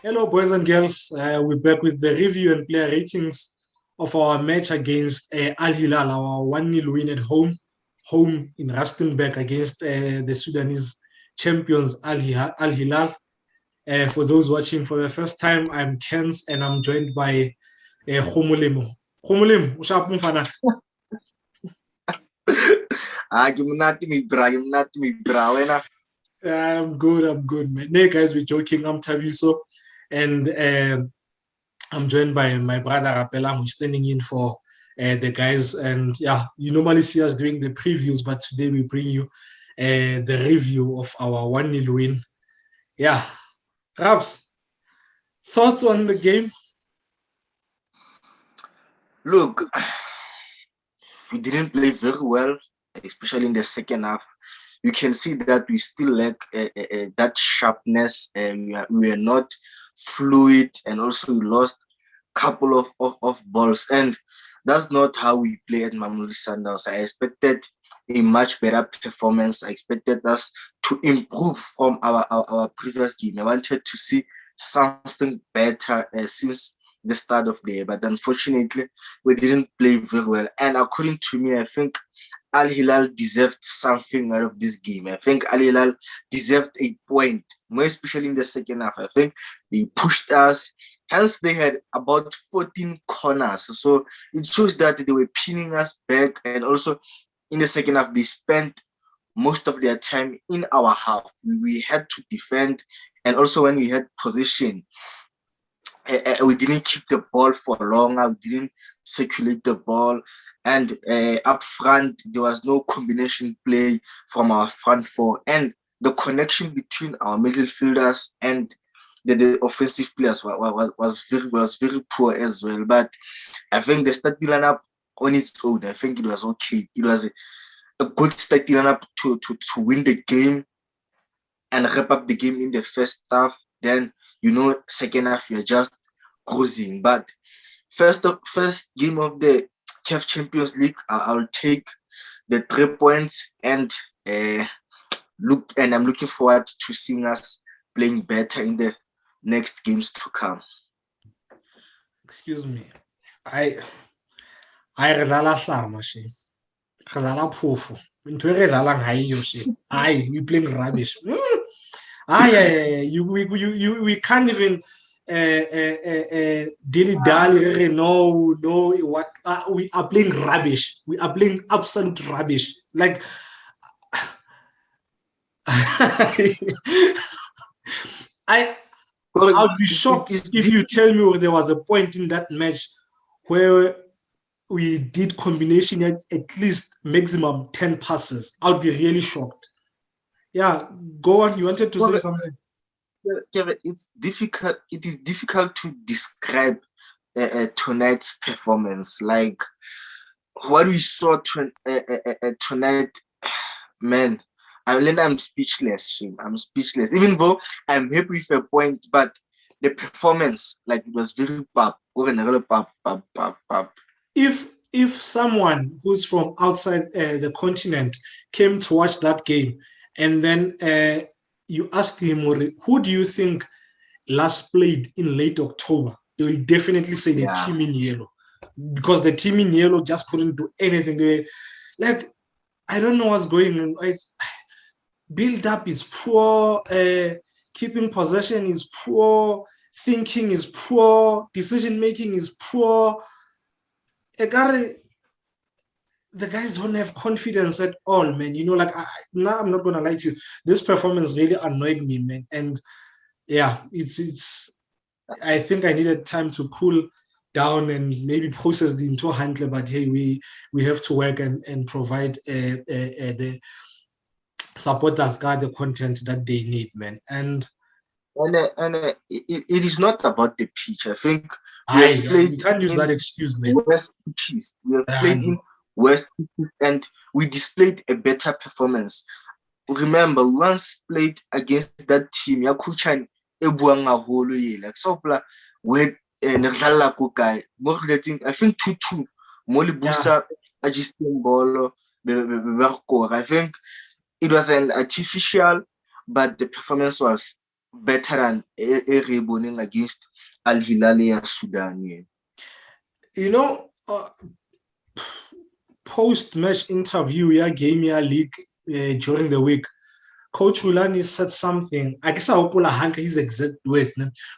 Hello, boys and girls. We're back with the review and player ratings of our match against Al Hilal, our 1-0 win at home in Rustenburg against the Sudanese champions Al Hilal. For those watching for the first time, I'm Kens and I'm joined by Khumulimo. Khumulimo, usap mfana. I'm good, man. Hey, guys, we're joking. I'm Thabiso, and I'm joined by my brother Rapelang, who's standing in for the guys. And yeah, you normally see us doing the previews, but today we bring you the review of our 1-0 win. Yeah, Raps, thoughts on the game? Look, we didn't play very well, especially in the second half. You can see that we still lack that sharpness. We are not fluid, and also we lost a couple of balls. And that's not how we play at Mamelodi Sundowns. I expected a much better performance. I expected us to improve from our previous game. I wanted to see something better since the start of the year, but unfortunately, we didn't play very well. And according to me, I think Al Hilal deserved something out of this game. I think Al Hilal deserved a point, more especially in the second half. I think they pushed us. Hence, they had about 14 corners. So it shows that they were pinning us back. And also, in the second half, they spent most of their time in our half. We had to defend. And also, when we had possession, we didn't keep the ball for long. We didn't circulate the ball. And up front, there was no combination play from our front four. And the connection between our midfielders and the offensive players was very poor as well. But I think the starting lineup on its own, I think it was okay. It was a good starting lineup to win the game and wrap up the game in the first half. Then, second half, you're just cruising. But first game of the CAF Champions League, I'll take the 3 points and I'm looking forward to seeing us playing better in the next games to come. Excuse me. I re dlala hlama she. Re dlala phofu. Ntho e re dlalang ha eyo she. We playing rubbish. We can't even dilly dally. No, what we are playing rubbish. We are playing absolute rubbish. Like I'd be shocked if you tell me there was a point in that match where we did combination at least maximum 10 passes. I would be really shocked. Yeah, go on. You wanted to say something? Kevin, it's difficult. It is difficult to describe tonight's performance. Like what we saw tonight, man. I'm speechless. I'm speechless. Even though I'm happy with a point, but the performance, like it was very pop. If someone who's from outside the continent came to watch that game, and then you asked him, who do you think last played in late October? They will definitely say the team in yellow, because the team in yellow just couldn't do anything. I don't know what's going on. Build up is poor, keeping possession is poor, thinking is poor, decision making is poor. The guys don't have confidence at all, man. Now I'm not gonna lie to you. This performance really annoyed me, man. And yeah, it's. I think I needed time to cool down and maybe process the into handler. But hey, we have to work and provide the supporters got the content that they need, man. And it is not about the pitch. I think we can't use that excuse, man. West pitches. We have played in West pitches and we displayed a better performance. Remember, we once played against that team. Yakuchan Ebuanga Holo like Sopla with Nerala Kukai. I think 2-2. Molibusa Ajistin Bolo I think it was an artificial, but the performance was better than Reboning against Al Hilal Sudan. Yeah. You know, post-match interview, game, league during the week, Coach Rulani said something. I guess I will pull his exact words,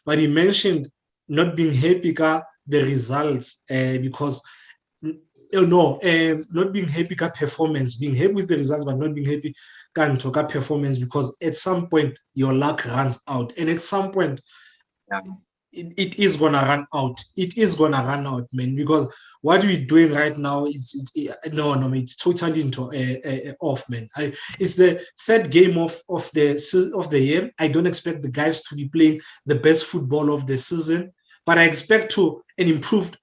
but he mentioned not being happy with the results because not being happy with performance, being happy with the results, but not being happy with performance because at some point your luck runs out, and at some point it is gonna run out. It is gonna run out, man. Because what we're doing right now it's totally into off, man. It's the third game of the year. I don't expect the guys to be playing the best football of the season, but I expect an improved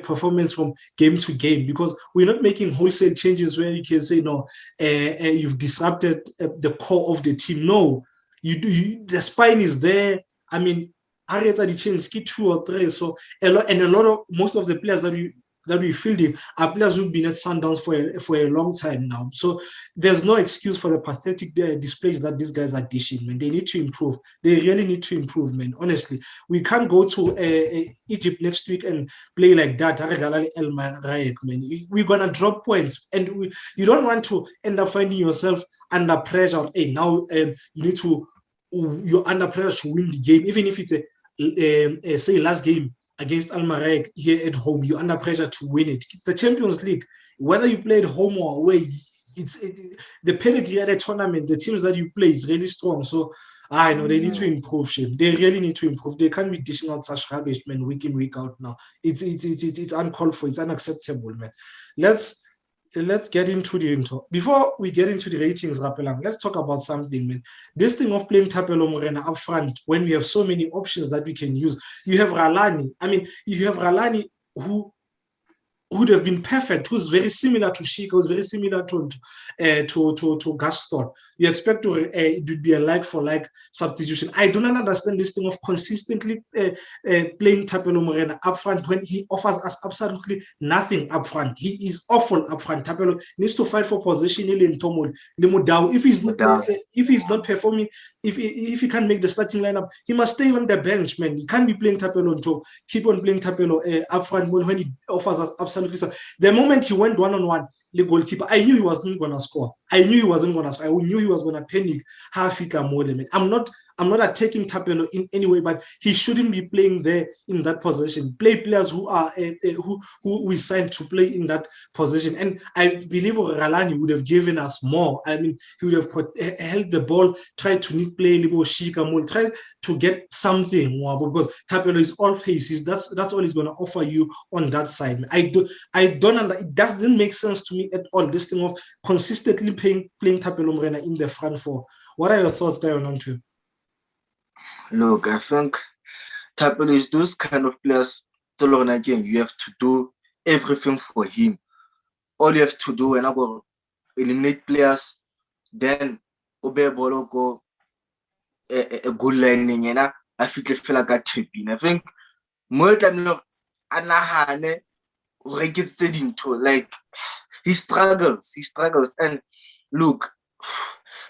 performance from game to game because we're not making wholesale changes where you can say no, you've disrupted the core of the team. No, the spine is there. I mean, Arietta the change 2 or 3. So most of the players that we're fielding are players who've been at Sundowns for a long time now. So there's no excuse for the pathetic displays that these guys are dishing, man. They need to improve. They really need to improve, man. Honestly, we can't go to Egypt next week and play like that. Man. We're gonna drop points, and you don't want to end up finding yourself under pressure. Hey, now you're under pressure to win the game, even if it's say last game against Al Marek here at home, you're under pressure to win it. It's the Champions League. Whether you play at home or away, the pedigree at the tournament, the teams that you play is really strong. So I know they need to improve, Shane. They really need to improve. They can't be dishing out such rubbish, man, week in, week out now. It's uncalled for. It's unacceptable, man. Let's get into the intro. Before we get into the ratings, Rapelang, let's talk about something, man. This thing of playing Thapelo Morena up front when we have so many options that we can use. You have Ralani. I mean, you have Ralani who would have been perfect, who's very similar to Sheik, who's very similar to Gaston. You expect it would be a like-for-like substitution. I do not understand this thing of consistently playing Thapelo Morena up front when he offers us absolutely nothing up front. He is awful up front. Thapelo needs to fight for position in Tomol. If he's not performing, if he can't make the starting lineup, he must stay on the bench, man. He can't be playing Thapelo to keep on playing Thapelo up front when he offers us absolutely. The moment he went one-on-one, the goalkeeper, I knew he wasn't going to score. I knew he wasn't going to score. I knew he was going to panic. I'm not attacking Thapelo in any way, but he shouldn't be playing there in that position. Play players who are who we signed to play in that position. And I believe Ralani would have given us more. I mean, he would have held the ball, tried to need play Libo Shika, tried to get something more because Thapelo is all paces. That's all he's going to offer you on that side. It doesn't make sense to me at all. This thing of consistently playing Thapelo Morena in the front four. What are your thoughts there on to? Look, I think Thapelo is those kind of players. Again, you have to do everything for him. All you have to do when I go eliminate players, then obey ball go a good lining, and I feel like a tipping. I think more time Anahane gets into like he struggles, and look.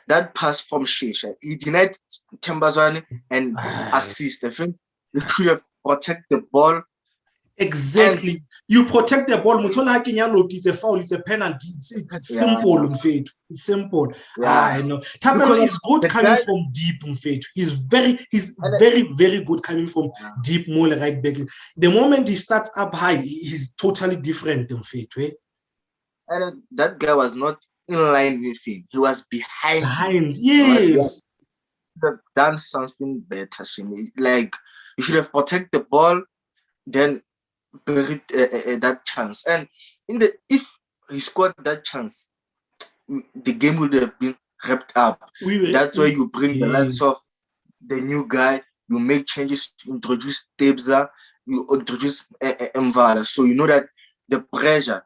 That pass from Shesha, he denied Tembazwane and assist. I think you should have protect the ball. Exactly. You protect the ball. It's a foul, it's a penalty. It's simple, Mfethu. It's simple. I know. Thapelo is good coming from deep, Mfethu. He's very, very good coming from deep, more right back. The moment he starts up high, he's totally different, Mfethu. And that guy was not in line with him. He was behind. Yes. He should have done something better. Like you should have protected the ball, then buried that chance. And if he scored that chance, the game would have been wrapped up. That's why you bring the likes of the new guy. You make changes to introduce Tebza. You introduce Mvala. So you know that the pressure.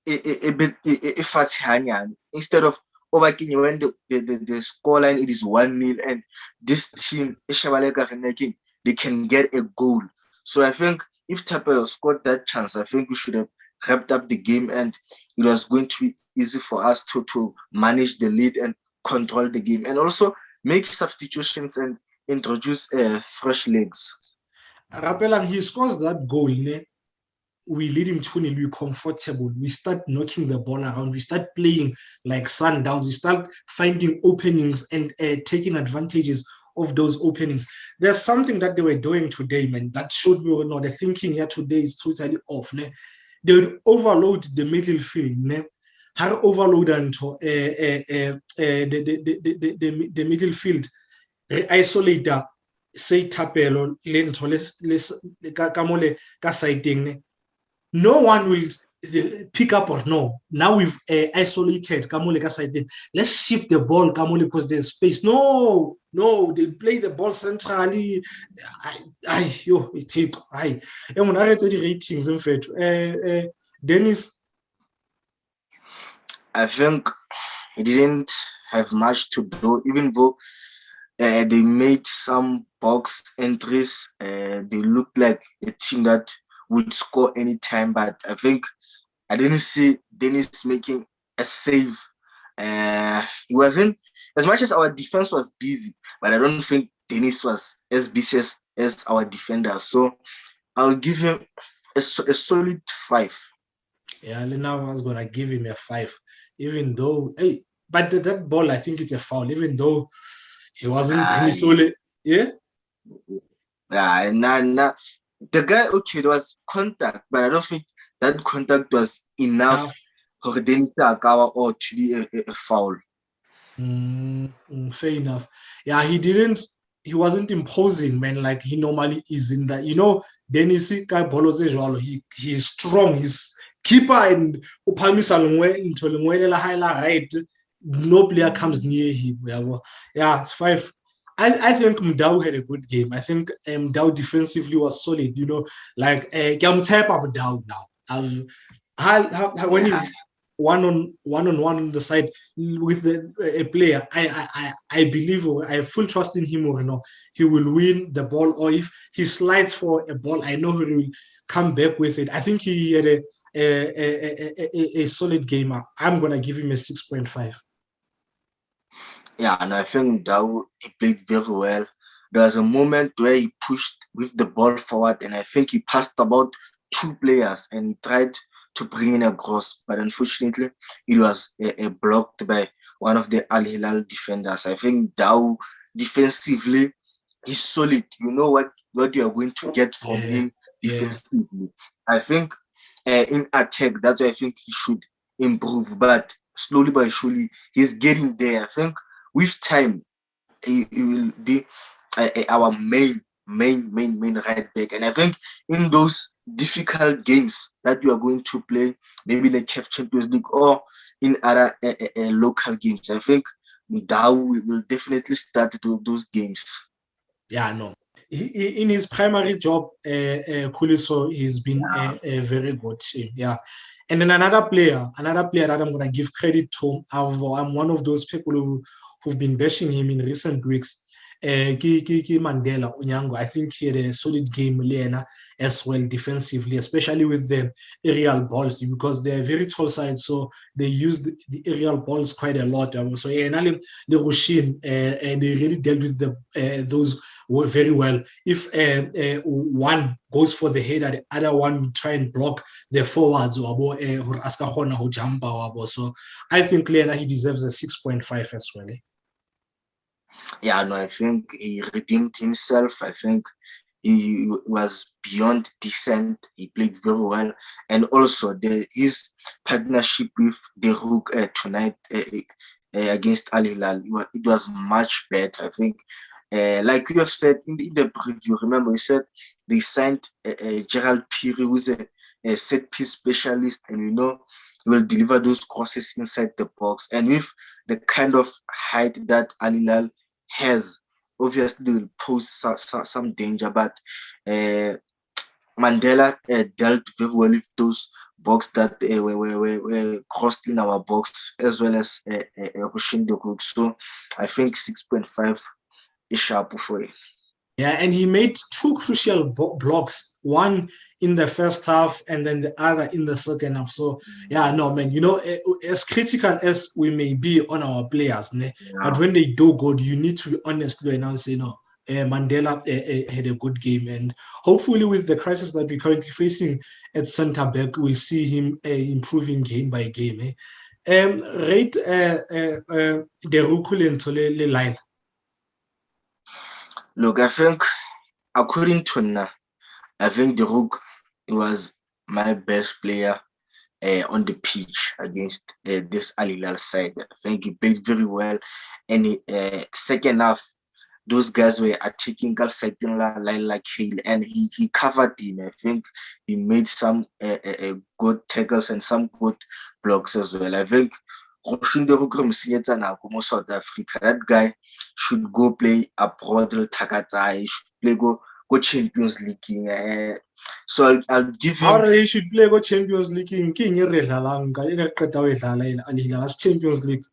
Instead of overking when the scoreline it is 1-0 and this team they can get a goal. So I think if Thapelo scored that chance, I think we should have wrapped up the game and it was going to be easy for us to manage the lead and control the game and also make substitutions and introduce fresh legs. Rapelang, he scores that goal, ne? We lead him to be comfortable. We start knocking the ball around. We start playing like Sundowns. We start finding openings and taking advantages of those openings. There's something that they were doing today, man, that showed me, you know, the thinking here today is totally off. Ne? They would overload the middle field. Ne? How overload into the middle field, isolate say Thapelo le ntho le ka mole ka sideng, no one will pick up or no. Now we've isolated Kamole Kasai. Let's shift the ball, Kamole, because there's space. No, they play the ball centrally. And when I read the ratings, in fact, Dennis. I think he didn't have much to do, even though they made some box entries. They looked like a team that would score anytime, but I think I didn't see Dennis making a save. He wasn't, as much as our defense was busy, but I don't think Dennis was as busy as our defender. So I'll give him a solid 5. Yeah, now I was gonna give him a 5, even though but that ball, I think it's a foul, even though he wasn't yeah. Yeah, nah. The guy, okay, there was contact, but I don't think that contact was enough for Dennis Akawa or to be a foul. Fair enough. Yeah, he wasn't imposing, man, like he normally is in that. You know, Dennis he's strong, he's keeper, and right. No player comes near him. Yeah, it's 5. I think Mdau had a good game. I think Mdau defensively was solid. You know, like type of Mdau now. When he's one on one on the side with a player, I believe, or I have full trust in him. Or you know, he will win the ball. Or if he slides for a ball, I know he will come back with it. I think he had a solid game. I'm gonna give him a 6.5. Yeah, and I think Dao, he played very well. There was a moment where he pushed with the ball forward, and I think he passed about 2 players and he tried to bring in a cross, but unfortunately, it was blocked by one of the Al Hilal defenders. I think Dao defensively, he's solid. You know what you are going to get from him defensively. Yeah. I think in attack, that's why I think he should improve, but slowly but surely, he's getting there. I think with time, he will be our main right back. And I think in those difficult games that we are going to play, maybe like CAF Champions League or in other local games, I think Dao will definitely start those games. Yeah, no. In his primary job, Kuliso, he's been a very good. Yeah. And then another player that I'm going to give credit to, I'm one of those people who've been bashing him in recent weeks. Mandela Onyango, I think he had a solid game as well defensively, especially with the aerial balls, because they're very tall side, so they use the aerial balls quite a lot. So the Roshin, they really dealt with those very well. If one goes for the header, the other one will try and block the forwards or so I think Lena, he deserves a 6.5 as well. Yeah, no, I think he redeemed himself. I think he was beyond decent. He played very well, and also his partnership with the Rook tonight against Al Hilal, it was much better. I think, like you have said in the preview, remember you said they signed Gerald Piri, who's a set piece specialist, and you know he will deliver those crosses inside the box. And with the kind of height that Al Hilal has, obviously will pose some danger, but Mandela dealt very well with those box that were crossed in our box, as well as pushing the group. So I think 6.5 is sharp for him. Yeah, and he made 2 crucial blocks, one in the first half and then the other in the second half. So yeah, no, man, you know, as critical as we may be on our players, but when they do good, you need to be honest and say, no, Mandela had a good game, and hopefully with the crisis that we're currently facing at centre back, we'll see him improving game by game. Rate Deruku Lento le Lyle. Look, I think according to Nna, I think Deruk was my best player on the pitch against this Al Hilal side. I think he played very well, and second half, those guys were attacking second line like Hilal, and he covered him. I think he made some good tackles and some good blocks as well. I think South Africa, that guy should go play abroad. He should play go Champions League. So I'll give him. How he should play go Champions League in King Champions League.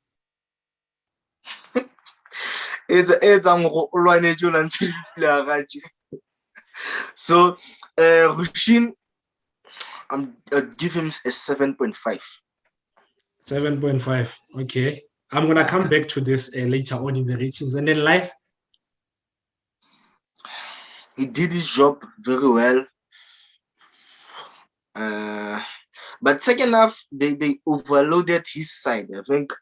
So Rushin, I'll give him a 7.5. 7.5. Okay. I'm gonna come back to this later on in the ratings. And then Live. He did his job very well. But second half, they overloaded his side. I think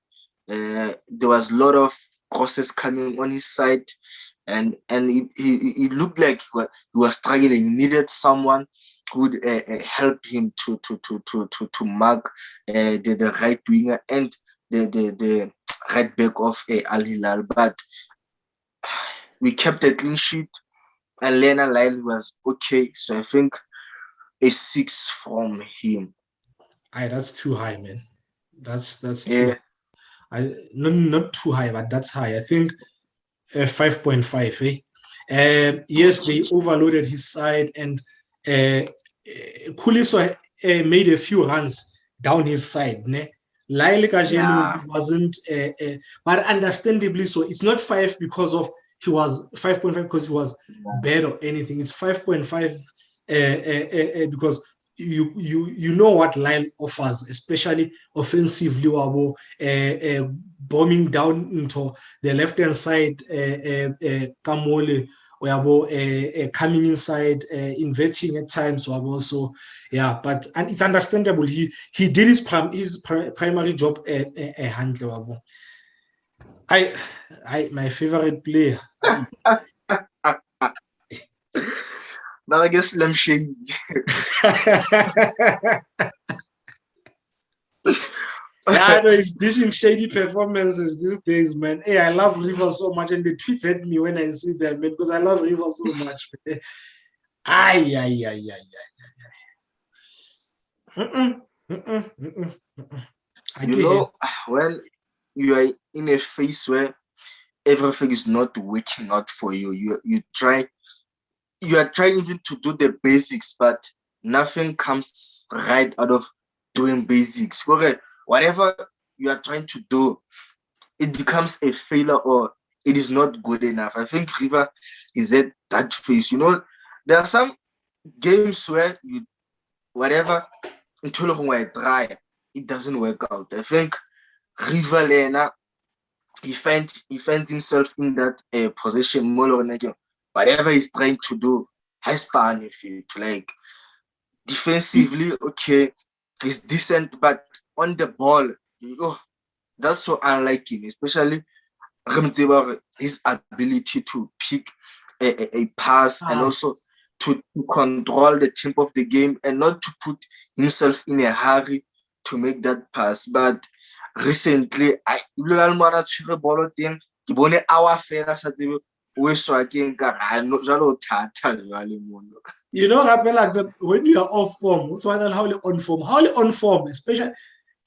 there was a lot of crosses coming on his side, and he looked like he was struggling. He needed someone who would help him to mark the right winger and the right back of Al Hilal. But we kept a clean sheet, and Lena Lyle was okay. So I think a 6 from him. Aye, that's too high, man. That's too. Not too high, but that's high. I think 5.5. Yes, they overloaded his side, and Kuliso made a few runs down his side. Ne? Lyle Kajenu wasn't, but understandably so. It's not 5 because of he was 5.5 because he was bad or anything. It's 5.5 because you know what Lyle offers, especially offensively, bombing down into the left-hand side, Kamole, coming inside, inverting at times, so yeah, but and it's understandable. He did his primary job handle. My favorite player. But I guess Lam Shane. Yeah, no, he's dishing shady performances these days, man. Hey, I love River so much, and the tweets at me when I see them, man, because I love River so much. Ay. You know, when you are in a phase where everything is not working out for you, you are trying even to do the basics, but nothing comes right out of doing basics. Whatever you are trying to do, it becomes a failure or it is not good enough. I think River is at that phase. You know, there are some games where whatever until I try, it doesn't work out. I think River Lena, he finds himself in that position more whatever he's trying to do has benefit. Like defensively, okay, he's decent, but on the ball, that's so unlike him, especially his ability to pick a pass and also to control the tempo of the game and not to put himself in a hurry to make that pass. But recently, you know, Rapelang, that when you are off form, what's why how you on form, especially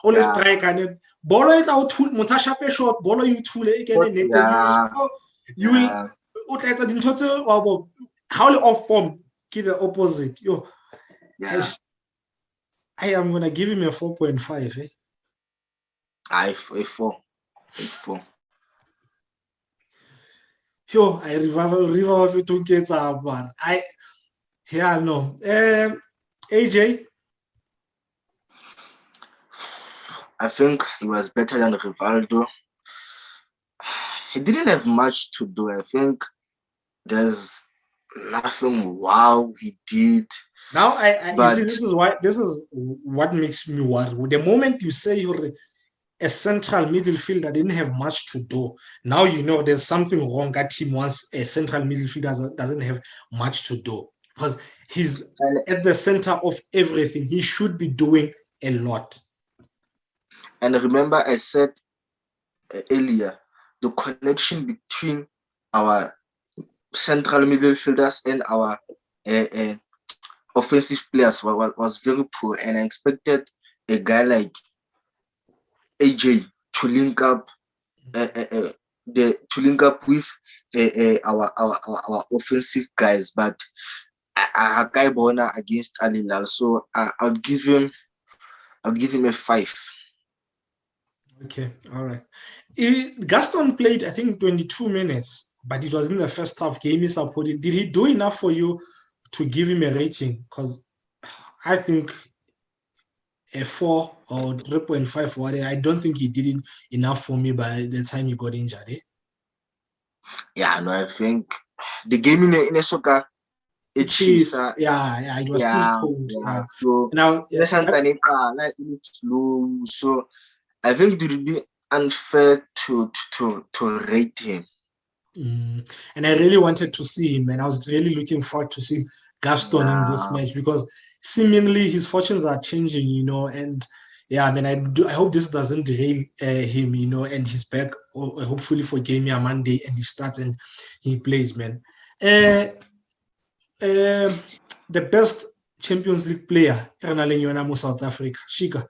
on the strike and bolo is out to Mutasha short, bolo you tool again, you will how you off form, give the opposite. I am gonna give him a 4.5. A 4. Yo, I river of it to get up, man. No. AJ. I think he was better than Rivaldo. He didn't have much to do. I think there's nothing wow he did. Now you see, this is what makes me worry. The moment you say you're a central midfielder didn't have much to do, now you know there's something wrong. That team wants a central midfielder doesn't have much to do because he's at the center of everything. He should be doing a lot. And remember, I said earlier, the connection between our central midfielders and our offensive players was very poor, and I expected a guy like AJ to link up with our offensive guys, but I Bona against Hilal, so I'll give him a 5. Okay, all right. Gaston played, I think, 22 minutes, but it was in the first half game he supported. Did he do enough for you to give him a rating? Because I think a 4 or 3.5 or whatever, I don't think he did enough for me by the time he got injured. Eh? Yeah, no, I think the game in a soccer, it was still cold. Yeah. So now, slow. So I think it would be unfair to rate him. And I really wanted to see him, and I was really looking forward to see Gaston in this match because seemingly his fortunes are changing, you know. And yeah, I mean, I hope this doesn't derail him, you know, and he's back hopefully for game here Monday, and he starts and he plays, man. The best Champions League player in South Africa, Shika.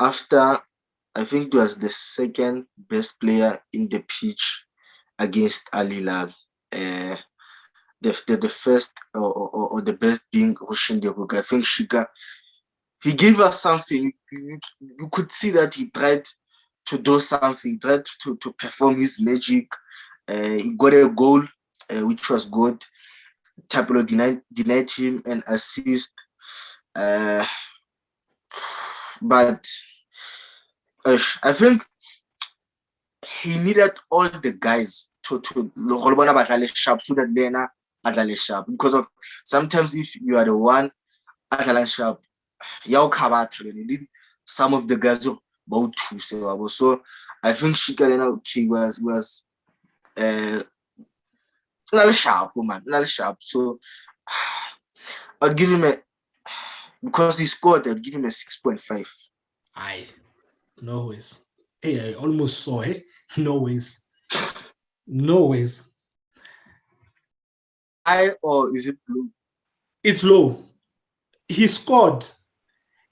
After, I think it was the second best player in the pitch against Hilal. The first or the best being Roshan Derug. I think Shika, he gave us something. You could see that he tried to do something, tried to perform his magic. He got a goal, which was good. Tapelo denied him an assist. But I think he needed all the guys to sharp so that Lena adlale sharp, because of sometimes if you are the one adlale sharp, some of the guys about to say. So I think Shikalena was not sharp, man, not sharp. So I'd give him because he scored, I'd give him a 6.5. Aye, no ways. Hey, I almost saw it. No ways. No ways. High or is it low? It's low. He scored.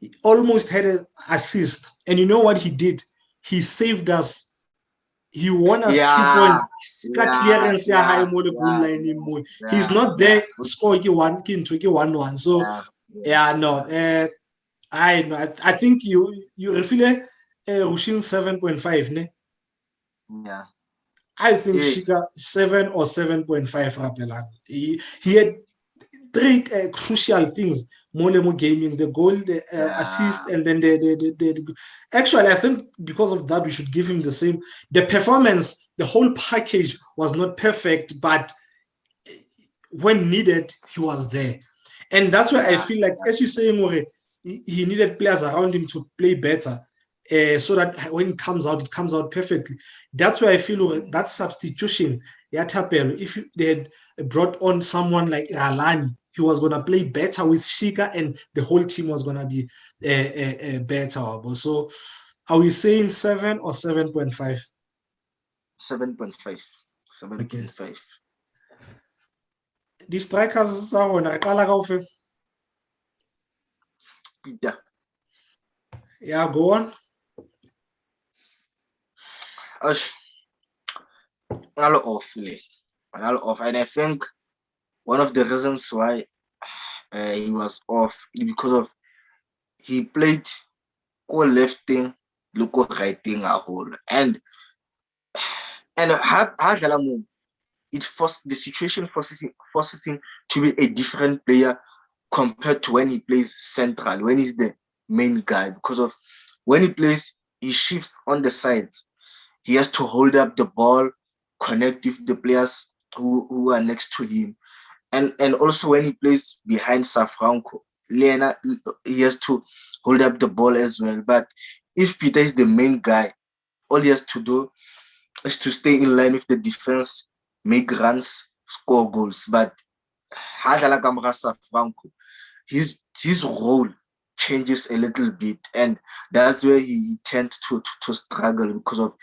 He almost had an assist. And you know what he did? He saved us. He won us 2 points. Clearance high goal line. He's not there. Score 1-1. So no. I think you refile Rushin 7.5, ne? Yeah. I think Shika 7 or 7.5 Rapelang. He had 3 crucial things. Molemo gaming, the goal, the assist, and then the actually I think because of that we should give him the same. The performance, the whole package was not perfect, but when needed, he was there. And that's why I feel like, as you say, More, he needed players around him to play better. So that when it comes out perfectly. That's why I feel that substitution, Tapelo, if they had brought on someone like Ralani, he was going to play better with Shika and the whole team was going to be better. So are we saying 7 or 7.5? 7.5. 7.5. Okay. The strikers are on Peter. Yeah, go on. A lot off, and I think one of the reasons why he was off is because of he played left thing, right thing a whole, and it forced the situation forces him to be a different player compared to when he plays central, when he's the main guy, because of when he plays he shifts on the sides. He has to hold up the ball, connect with the players who are next to him. And also when he plays behind Safranco, Lena, he has to hold up the ball as well. But if Peter is the main guy, all he has to do is to stay in line with the defense, make runs, score goals. But Hadala Kamara Safranco, his role changes a little bit, and that's where he tends to struggle because of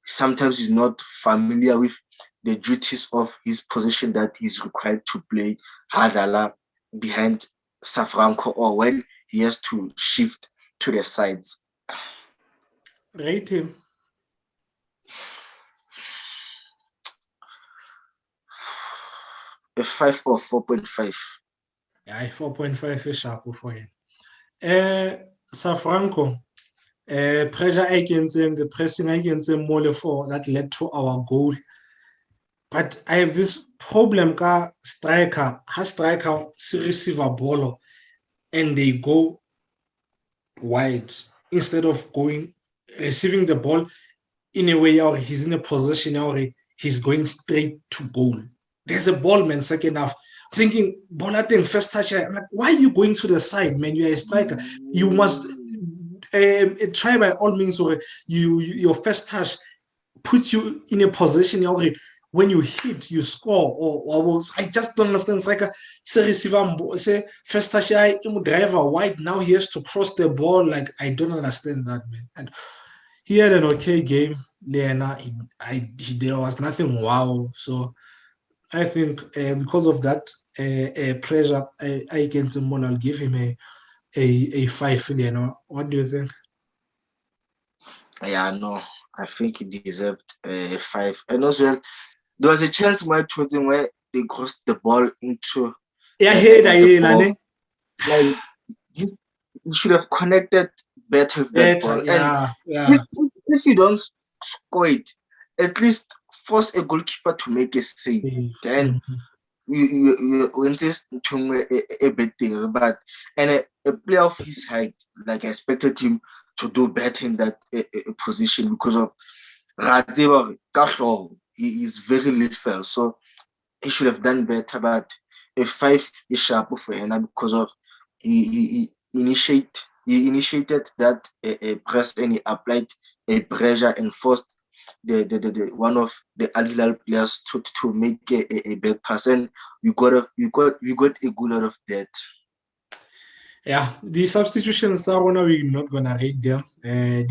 sometimes he's not familiar with the duties of his position that he's required to play Hadala behind Safranco, or when he has to shift to the sides. Rate him. A 5 or 4.5. Yeah, 4.5 is sharp for him. Safranco, pressure against him, the pressing against him, more for that led to our goal. But I have this problem ka striker, has striker receive a ball and they go wide instead of receiving the ball in a way or he's in a position or he's going straight to goal. There's a ball, man, second half. Thinking, ball at them first touch. I'm like, why are you going to the side, man? You're a striker. You must try by all means, or your first touch puts you in a position or when you hit, you score. Or I just don't understand. It's like say receiver, say first touch, driver wide. Now he has to cross the ball. Like I don't understand that, man. And he had an okay game, Lena. There was nothing wow. So I think because of that pressure against him, I'll give him a 5. What do you think? Yeah, no, I think he deserved a 5. And also, there was a chance my choosing where they crossed the ball into the ball. Like you should have connected better with that ball. Yeah, and if you don't score it, at least force a goalkeeper to make a save. Then you insist to a better, but and a player of his height, like I expected him to do better in that position because of Radeba Kasho. He is very lethal, so he should have done better. But a 5 is sharp for him because of he initiated that press and he applied a pressure and forced the one of the Al Hilal players to make a back pass, and we got a good out of that. Yeah, the substitutions are we're not gonna rate them. The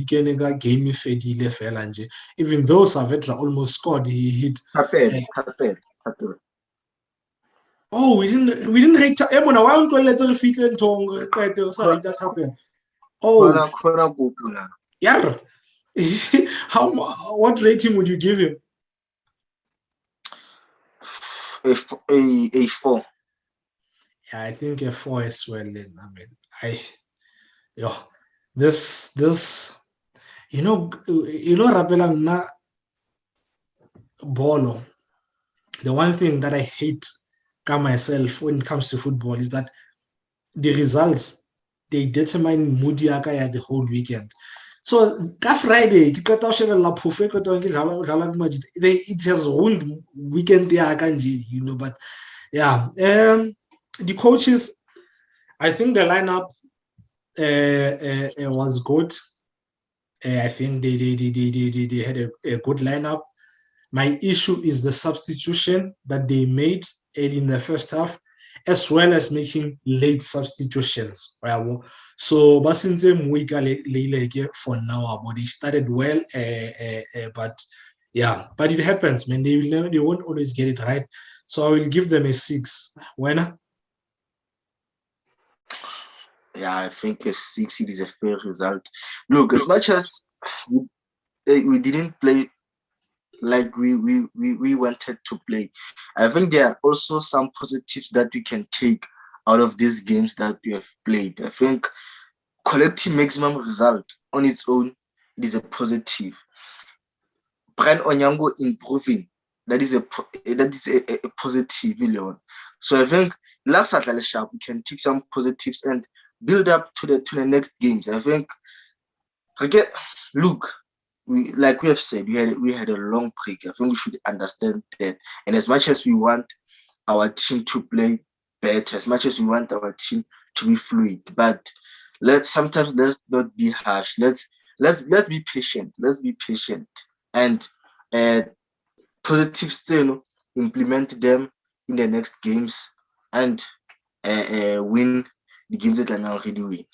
game fedile fela nje. Even though Savetla almost scored, he hit. Happened. Oh, we didn't rate. Emona, why don't we let her fit and tongue? That happened. Oh, yeah. What rating would you give him? A 4. Yeah, I think a 4 as well. Then I mean, this, Rapelang na bolo. The one thing that I hate myself when it comes to football is that the results they determine mood yaka the whole weekend. So that Friday, it has ruined weekend, but yeah. The coaches, I think the lineup was good. I think they had a good lineup. My issue is the substitution that they made early in the first half, as well as making late substitutions. So, for now, but they started well, but yeah, but it happens, man. They won't always get it right. So I will give them a 6. When? Yeah, I think a 6 is a fair result. Look, as much as we didn't play like we wanted to play, I think there are also some positives that we can take out of these games that we have played. I think collecting maximum result on its own, it is a positive. Brian Onyango improving, that is a positive, Leon. So I think last at sharp we can take some positives and build up to the next games. I think look, like we have said, we had a long break. I think we should understand that. And as much as we want our team to play better, as much as we want our team to be fluid, but let's not be harsh. Let's be patient. Let's be patient and positive still implement them in the next games and win the games that are already win.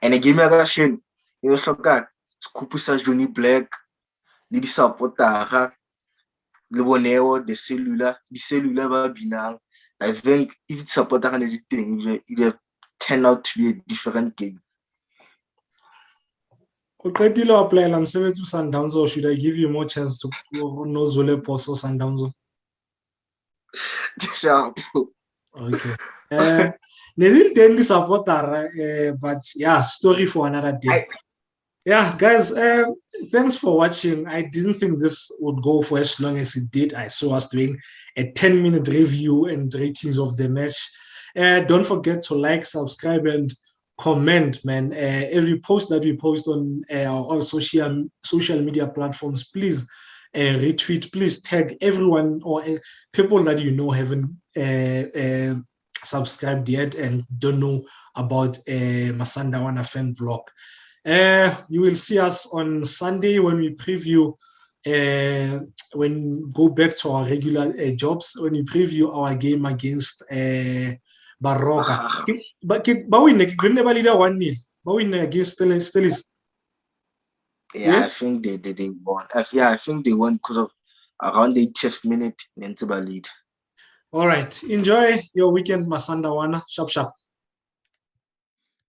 And a game action, you know, hloka scoop sa Johnny Black, le di supportera, le boneo the cellular ba binang. I think if it's supporter and everything, it will turn out to be a different game. Qetile wa applyela mosebetsi o Sundowns, or should I give you more chance to no Zole poso Sundowns? Sharp. Okay. Ne di teng di supporter, but yeah, story for another day. Yeah, guys, thanks for watching. I didn't think this would go for as long as it did. I saw us doing a 10-minute review and ratings of the match. Don't forget to like, subscribe, and comment, man. Every post that we post on our social media platforms, please retweet. Please tag everyone or people that you know haven't subscribed yet and don't know about Masandawana fan vlog. You will see us on Sunday when we preview, when go back to our regular jobs, when we preview our game against Baroka. But we never leader 1-0. But we against Stelis. Yeah, I think they won. I think they won because of around the 10th minute in lead. All right. Enjoy your weekend, Masandawana. Sharp.